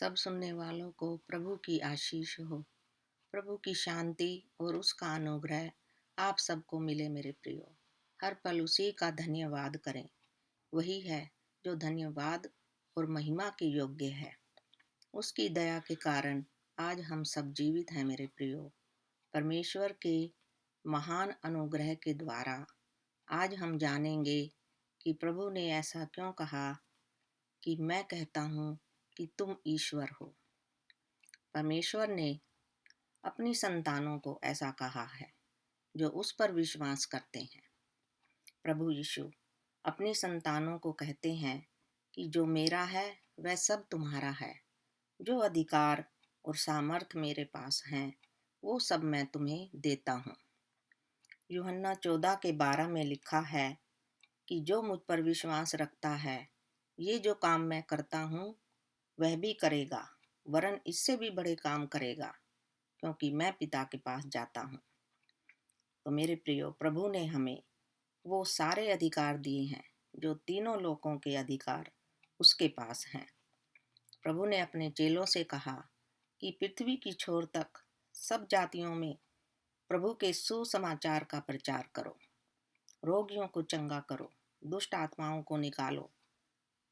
सब सुनने वालों को प्रभु की आशीष हो। प्रभु की शांति और उसका अनुग्रह आप सबको मिले मेरे प्रियो। हर पल उसी का धन्यवाद करें। वही है जो धन्यवाद और महिमा के योग्य है। उसकी दया के कारण आज हम सब जीवित हैं मेरे प्रियो। परमेश्वर के महान अनुग्रह के द्वारा आज हम जानेंगे कि प्रभु ने ऐसा क्यों कहा कि मैं कहता हूँ कि तुम ईश्वर हो। परमेश्वर ने अपनी संतानों को ऐसा कहा है जो उस पर विश्वास करते हैं। प्रभु यीशु अपनी संतानों को कहते हैं कि जो मेरा है वह सब तुम्हारा है। जो अधिकार और सामर्थ मेरे पास हैं वो सब मैं तुम्हें देता हूँ। यूहन्ना 14:12 में लिखा है कि जो मुझ पर विश्वास रखता है ये जो काम मैं करता हूँ वह भी करेगा, वरन इससे भी बड़े काम करेगा, क्योंकि मैं पिता के पास जाता हूँ। तो मेरे प्रियो, प्रभु ने हमें वो सारे अधिकार दिए हैं जो तीनों लोकों के अधिकार उसके पास हैं। प्रभु ने अपने चेलों से कहा कि पृथ्वी की छोर तक सब जातियों में प्रभु के सुसमाचार का प्रचार करो। रोगियों को चंगा करो, दुष्ट आत्माओं को निकालो,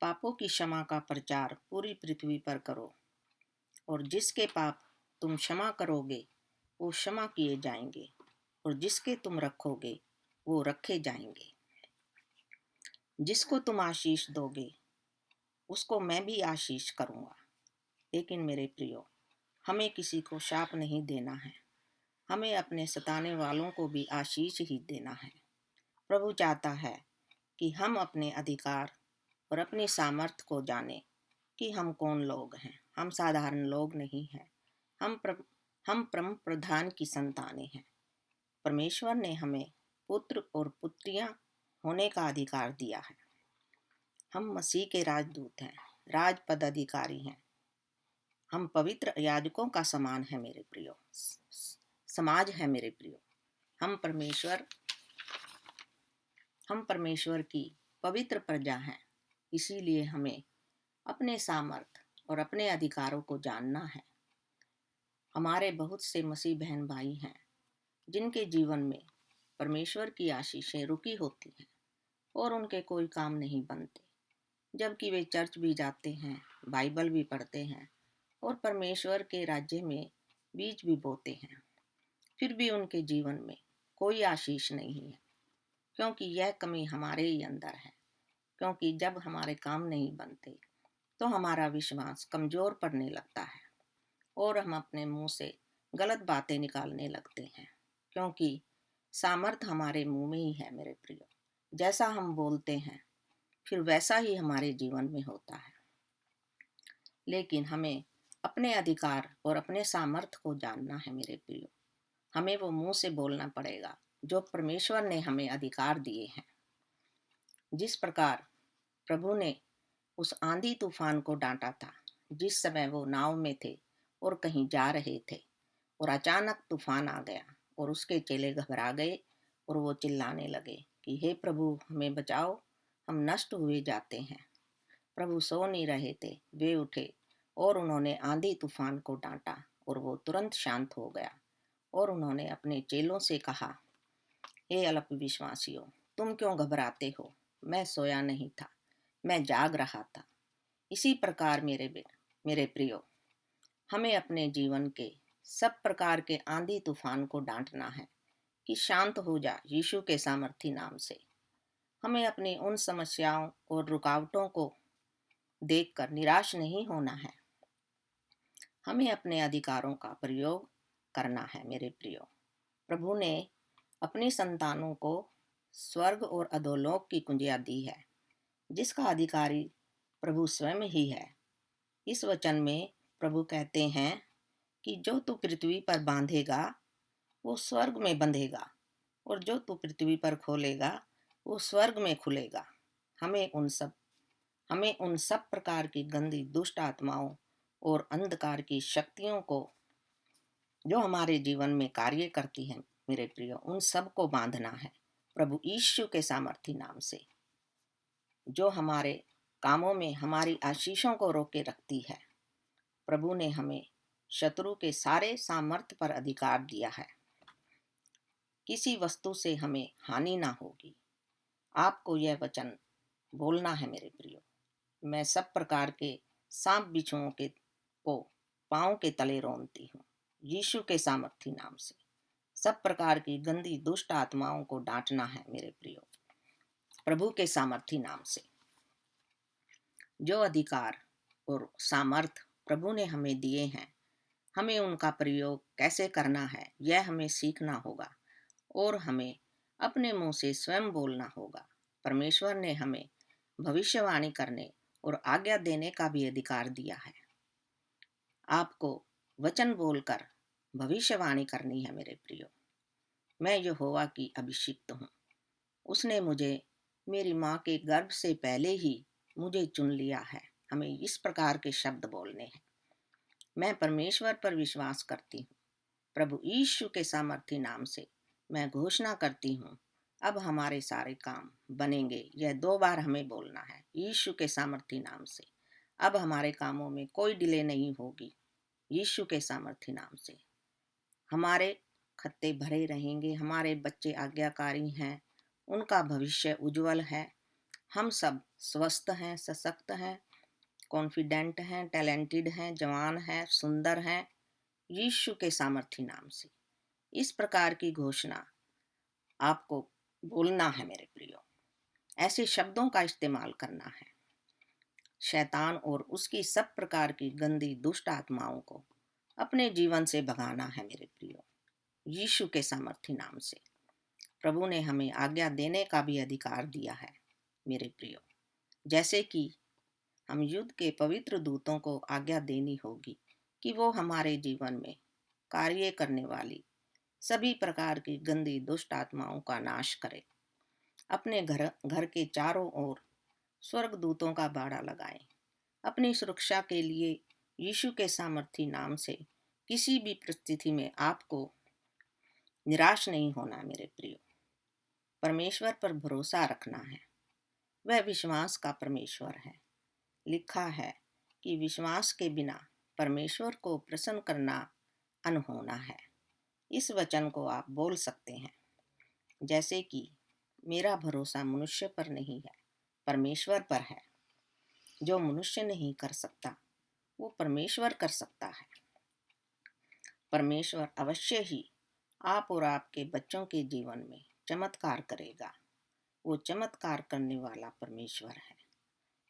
पापों की क्षमा का प्रचार पूरी पृथ्वी पर करो, और जिसके पाप तुम क्षमा करोगे वो क्षमा किए जाएंगे, और जिसके तुम रखोगे वो रखे जाएंगे। जिसको तुम आशीष दोगे उसको मैं भी आशीष करूँगा। लेकिन मेरे प्रियो, हमें किसी को शाप नहीं देना है, हमें अपने सताने वालों को भी आशीष ही देना है। प्रभु चाहता है कि हम अपने अधिकार और अपनी सामर्थ्य को जानें कि हम कौन लोग हैं। हम साधारण लोग नहीं हैं, हम परम प्रधान की संतानें हैं। परमेश्वर ने हमें पुत्र और पुत्रियां होने का अधिकार दिया है। हम मसीह के राजदूत हैं, राज पदाधिकारी हैं। हम पवित्र याजकों का समान है मेरे प्रियो, समाज है मेरे प्रियो। हम परमेश्वर की पवित्र प्रजा हैं। इसीलिए हमें अपने सामर्थ और अपने अधिकारों को जानना है। हमारे बहुत से मसीह बहन भाई हैं जिनके जीवन में परमेश्वर की आशीषें रुकी होती हैं और उनके कोई काम नहीं बनते, जबकि वे चर्च भी जाते हैं, बाइबल भी पढ़ते हैं और परमेश्वर के राज्य में बीज भी बोते हैं। फिर भी उनके जीवन में कोई आशीष नहीं है, क्योंकि यह कमी हमारे ही अंदर है। क्योंकि जब हमारे काम नहीं बनते तो हमारा विश्वास कमजोर पड़ने लगता है और हम अपने मुंह से गलत बातें निकालने लगते हैं, क्योंकि सामर्थ हमारे मुंह में ही है मेरे प्रियो। जैसा हम बोलते हैं फिर वैसा ही हमारे जीवन में होता है। लेकिन हमें अपने अधिकार और अपने सामर्थ को जानना है मेरे प्रियो। हमें वो मुंह से बोलना पड़ेगा जो परमेश्वर ने हमें अधिकार दिए हैं। जिस प्रकार प्रभु ने उस आंधी तूफान को डांटा था जिस समय वो नाव में थे और कहीं जा रहे थे, और अचानक तूफान आ गया और उसके चेले घबरा गए और वो चिल्लाने लगे कि हे प्रभु, हमें बचाओ, हम नष्ट हुए जाते हैं। प्रभु सो नहीं रहे थे, वे उठे और उन्होंने आंधी तूफान को डांटा और वो तुरंत शांत हो गया। और उन्होंने अपने चेलों से कहा, हे अल्प विश्वासियों, तुम क्यों घबराते हो? मैं सोया नहीं था, मैं जाग रहा था। इसी प्रकार मेरे प्रियो, हमें अपने जीवन के सब प्रकार के आंधी तूफान को डांटना है कि शांत हो जा यीशु के सामर्थी नाम से। हमें अपनी उन समस्याओं और रुकावटों को देखकर निराश नहीं होना है। हमें अपने अधिकारों का प्रयोग करना है मेरे प्रियो। प्रभु ने अपनी संतानों को स्वर्ग और अधोलोक की कुंजियां दी है, जिसका अधिकारी प्रभु स्वयं ही है। इस वचन में प्रभु कहते हैं कि जो तू पृथ्वी पर बांधेगा वो स्वर्ग में बंधेगा, और जो तू पृथ्वी पर खोलेगा वो स्वर्ग में खुलेगा। हमें उन सब प्रकार की गंदी दुष्ट आत्माओं और अंधकार की शक्तियों को जो हमारे जीवन में कार्य करती हैं मेरे प्रियो, उन सब को बांधना है प्रभु यीशु के सामर्थी नाम से, जो हमारे कामों में हमारी आशीषों को रोके रखती है। प्रभु ने हमें शत्रु के सारे सामर्थ्य पर अधिकार दिया है। किसी वस्तु से हमें हानि ना होगी। आपको यह वचन बोलना है मेरे प्रियो। मैं सब प्रकार के सांप बिच्छुओं के को पांव के तले रोनती हूँ, यीशु के सामर्थी नाम से। सब प्रकार की गंदी दुष्ट आत्माओं को डांटना है मेरे प्रियो, प्रभु के सामर्थी नाम से। जो अधिकार और सामर्थ प्रभु ने हमें दिए हैं, हमें उनका प्रयोग कैसे करना है यह हमें सीखना होगा और हमें अपने मुंह से स्वयं बोलना होगा। परमेश्वर ने हमें भविष्यवाणी करने और आज्ञा देने का भी अधिकार दिया है। आपको वचन बोलकर भविष्यवाणी करनी है मेरे प्रियो। मैं यहोवा की अभिषिक्त हूँ। उसने मुझे मेरी माँ के गर्भ से पहले ही मुझे चुन लिया है। हमें इस प्रकार के शब्द बोलने हैं। मैं परमेश्वर पर विश्वास करती हूँ। प्रभु यीशु के सामर्थी नाम से मैं घोषणा करती हूँ, अब हमारे सारे काम बनेंगे। यह 2 बार हमें बोलना है, यीशु के सामर्थी नाम से। अब हमारे कामों में कोई डिले नहीं होगी, यीशु के सामर्थी नाम से। हमारे खत्ते भरे रहेंगे, हमारे बच्चे आज्ञाकारी हैं, उनका भविष्य उज्जवल है। हम सब स्वस्थ हैं, सशक्त हैं, कॉन्फिडेंट हैं, टैलेंटेड हैं, जवान हैं, सुंदर हैं, यीशु के सामर्थी नाम से। इस प्रकार की घोषणा आपको बोलना है मेरे प्रियो। ऐसे शब्दों का इस्तेमाल करना है। शैतान और उसकी सब प्रकार की गंदी दुष्ट आत्माओं को अपने जीवन से भगाना है मेरे प्रियो, यीशु के सामर्थी नाम से। प्रभु ने हमें आज्ञा देने का भी अधिकार दिया है मेरे प्रियो। जैसे कि हम युद्ध के पवित्र दूतों को आज्ञा देनी होगी कि वो हमारे जीवन में कार्य करने वाली सभी प्रकार की गंदी दुष्ट आत्माओं का नाश करे। अपने घर के चारों ओर स्वर्ग दूतों का बाड़ा लगाएं। अपनी सुरक्षा के लिए यीशु के सामर्थी नाम से किसी भी परिस्थिति में आपको निराश नहीं होना मेरे प्रियो। परमेश्वर पर भरोसा रखना है। वह विश्वास का परमेश्वर है। लिखा है कि विश्वास के बिना परमेश्वर को प्रसन्न करना अनहोना है। इस वचन को आप बोल सकते हैं, जैसे कि मेरा भरोसा मनुष्य पर नहीं है, परमेश्वर पर है। जो मनुष्य नहीं कर सकता वो परमेश्वर कर सकता है। परमेश्वर अवश्य ही आप और आपके बच्चों के जीवन में चमत्कार करेगा। वो चमत्कार करने वाला परमेश्वर है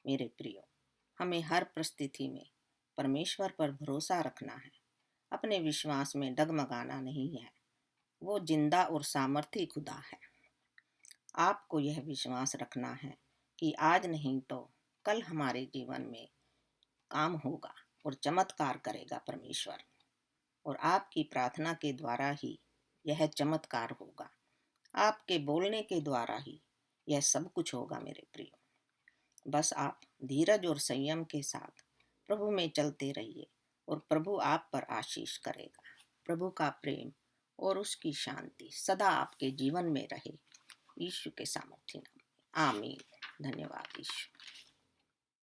मेरे प्रियो। हमें हर परिस्थिति में परमेश्वर पर भरोसा रखना है। अपने विश्वास में डगमगाना नहीं है। वो जिंदा और सामर्थी खुदा है। आपको यह विश्वास रखना है कि आज नहीं तो कल हमारे जीवन में काम होगा और चमत्कार करेगा परमेश्वर। और आपकी प्रार्थना के द्वारा ही यह चमत्कार होगा। आपके बोलने के द्वारा ही यह सब कुछ होगा मेरे प्रियो। बस आप धीरज और संयम के साथ प्रभु में चलते रहिए और प्रभु आप पर आशीष करेगा। प्रभु का प्रेम और उसकी शांति सदा आपके जीवन में रहे, यीशु के सामर्थ्य नाम में। आमीन। धन्यवाद यीशु।